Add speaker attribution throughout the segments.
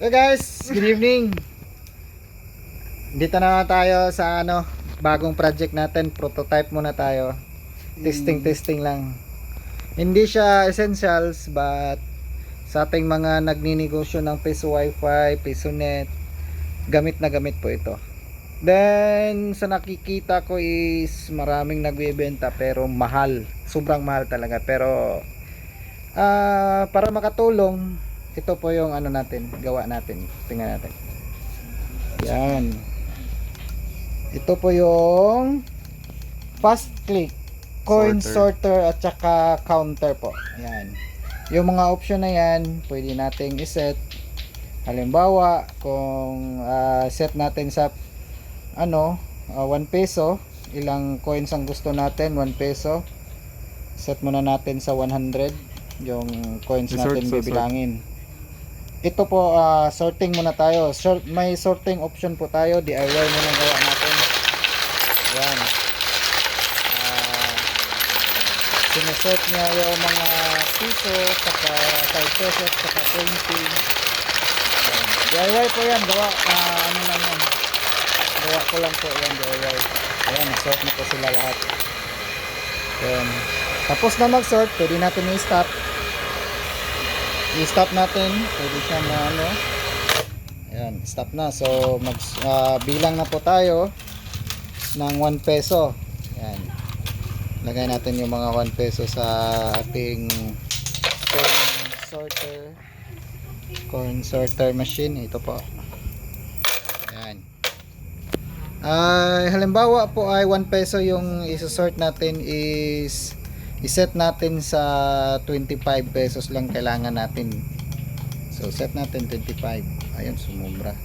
Speaker 1: So guys, good evening. Dito na tayo sa bagong project natin. Prototype muna tayo. Testing lang. Hindi siya essentials but sa ating mga nagninegosyo ng piso wifi, piso net, gamit na gamit po ito. Then sa nakikita ko is maraming nagbebenta pero mahal. Sobrang mahal talaga. Pero para makatulong, ito po yung gawa natin. Tingnan natin. Yan. Ito po yung fast click coin sorter at saka counter po. Yan. Yung mga option na yan, pwede nating iset. Halimbawa, kung set natin sa 1 peso, ilang coins ang gusto natin, 1 peso. Set muna natin sa 100 yung coins natin bibilangin. Ito po, sorting muna tayo. May sorting option po tayo. DIY muna gawa natin. Yan. Sinesort niya yung mga piso, saka 5 pesos, saka 20. Yan. DIY po yan. Gawa, lang yan. Gawa ko lang po yan, DIY. Ayan, sort na po sila lahat. Yan. Tapos na mag-sort, pwede natin i-stop. I-stop natin, pwede siya na ayan, stop na. So bilang na po tayo ng 1 peso. Ayan, lagay natin yung mga 1 peso sa ating coin sorter machine. Ito po. Ayan. Halimbawa po ay 1 peso yung isosort natin, is iset natin sa 25 pesos lang kailangan natin. So set natin 25. Ayun, sumubra.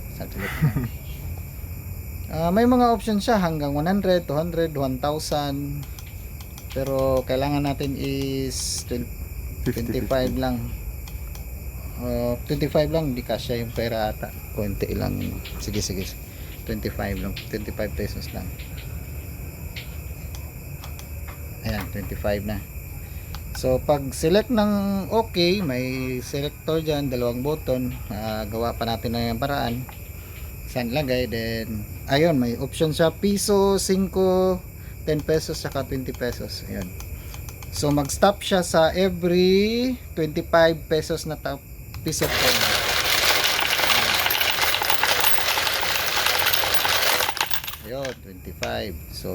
Speaker 1: May mga option siya hanggang 100, 200, 1,000. Pero kailangan natin is 25 lang. 25 lang, hindi kasya yung pera ata. Konti lang. Sige. 25 lang. 25 pesos lang. Ayan, 25 na. So pag select ng okay, may selector dyan, dalawang button. Gawa pa natin na yung paraan saan lagay. Then ayun, may option siya, piso, 5, 10 pesos, saka 20 pesos. Ayun. So mag stop siya sa every 25 pesos na piso coin. Ayun, 25. So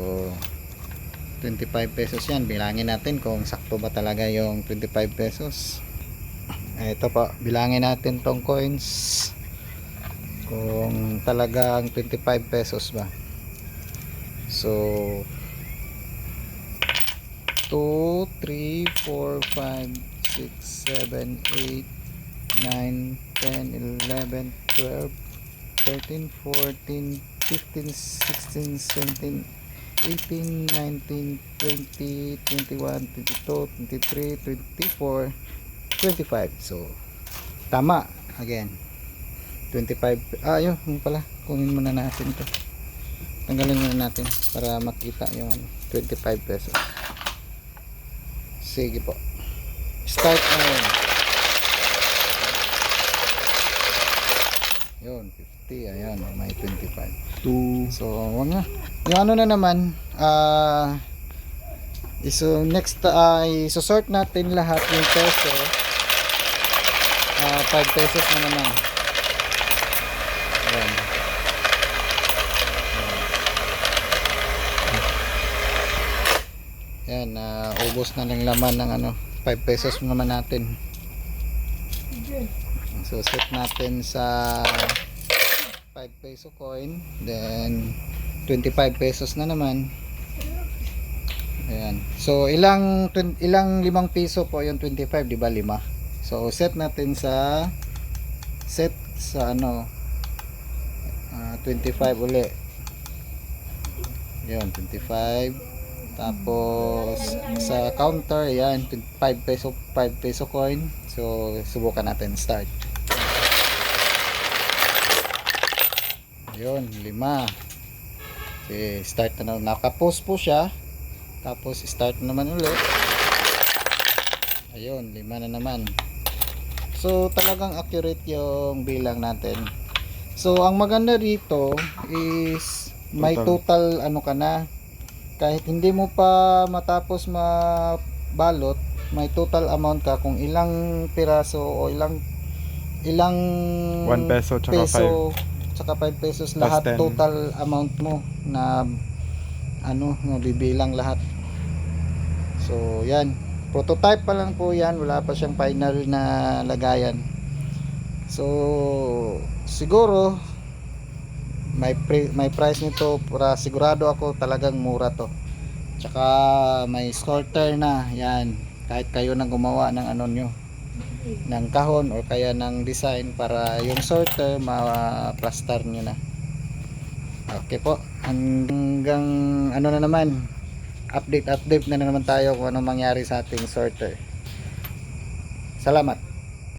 Speaker 1: 25 pesos yan. Bilangin natin kung sakto ba talaga yung 25 pesos. Ito po, bilangin natin tong coins kung talagang 25 pesos ba. So 2, 3, 4, 5, 6, 7, 8, 9, 10, 11, 12, 13, 14, 15, 16, 17, 18, 19, 20, 21, 22, 23, 24, 25. So tama. Again, 25. Yun pala. Kunin muna natin to. Tanggalin muna natin para makita yung 25 pesos. Sige po. Start na yun. 50. Ayan, may 25. So wag na. Yung na naman, next isosort natin lahat yung peso. 5 pesos na naman. Ayan. Ayan, ubos na lang laman ng 5 pesos naman natin. So set natin sa 5 peso coin, then 25 pesos na naman. Ayan. So ilang 5 piso po yung 25, di ba 5? So set natin sa 25 uli. Yun, 25. Tapos sa counter, yan, 5 peso coin. So subukan natin, start. Yun, 5. Okay, start na naman. Naka-pause po siya. Tapos start naman ulit. Ayun, 5 na naman. So talagang accurate yung bilang natin. So ang maganda rito is may total ano ka na, kahit hindi mo pa matapos mabalot, may total amount ka kung ilang piraso o ilang
Speaker 2: 1 peso tsaka
Speaker 1: peso tsaka 5 pesos
Speaker 2: Plus
Speaker 1: lahat
Speaker 2: 10.
Speaker 1: total amount mo na ano bibilang lahat. So yan, prototype pa lang po yan, wala pa siyang final na lagayan. So siguro may price nito para sigurado ako talagang mura to. Tsaka may sorter na yan, kahit kayo nang gumawa ng ano nyo, ng kahon o kaya ng design para yung sorter ma-plaster nyo na. Okay po, hanggang ano na naman, update na naman tayo kung ano mangyari sa ating sorter. Salamat.